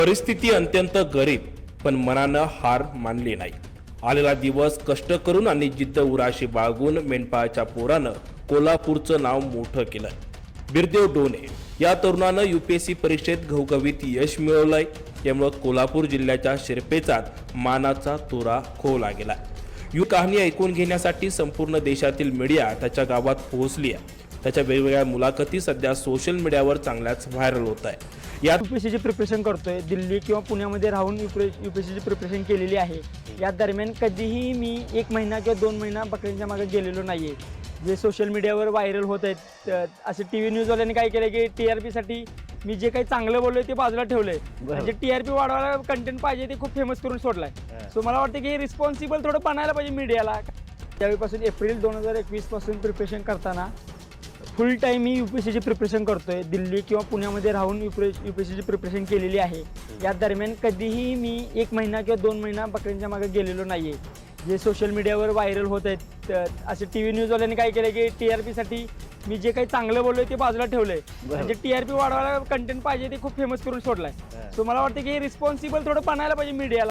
परिस्थिती अत्यंत गरीब, पण मनानं हार मानली नाही. आलेला दिवस कष्ट करून आणि जिद्द उराशी बाळगून मेंढपाळाच्या पोरानं कोल्हापूरचं नाव मोठं केलं. बिरदेव डोने या तरुणानं UPSC परीक्षेत घवघवीत यश मिळवलंय. त्यामुळे कोल्हापूर जिल्ह्याच्या शिरपेचात मानाचा तुरा खोवला गेला. ही कहाणी ऐकून घेण्यासाठी संपूर्ण देशातील मीडिया त्याच्या गावात पोहोचली आहे. त्याच्या वेगवेगळ्या मुलाखती सध्या सोशल मीडियावर चांगल्याच व्हायरल होत आहे. यात UPSCची प्रिपरेशन करतोय. दिल्ली किंवा पुण्यामध्ये राहून UPSCची प्रिपरेशन केलेली आहे. या दरम्यान कधीही मी 1 महिना किंवा 2 महिना बकऱ्यांच्या मागे गेलेलो नाही आहे. जे सोशल मीडियावर व्हायरल होत आहेत असे TV न्यूजवाल्यांनी काय केलं की TRPसाठी मी जे काही चांगलं बोललोय ते बाजूला ठेवलंय. म्हणजे TRP वाढवायला कंटेंट पाहिजे ते खूप फेमस करून सोडलाय. सो मला वाटतं की हे रिस्पॉन्सिबल थोडं बनायला पाहिजे मीडियाला. त्यावेळीपासून एप्रिल 2021 पासून प्रिपरेशन करताना फुल टाईम मी UPSCची प्रिपरेशन करतोय. दिल्ली किंवा पुण्यामध्ये राहून UPSCची प्रिपरेशन केलेली आहे. या दरम्यान कधीही मी 1 महिना किंवा 2 महिना बकऱ्यांच्या मागे गेलेलो नाही आहे. जे सोशल मीडियावर व्हायरल होत आहेत असे TV न्यूजवाल्यांनी काय केलं की TRPसाठी मी जे काही चांगलं बोललोय ते बाजूला ठेवलंय. म्हणजे TRP वाढवायला कंटेंट पाहिजे ते खूप फेमस करून सोडलाय. सो मला वाटतं की हे रिस्पॉन्सिबल थोडं बनायला पाहिजे मीडियाला.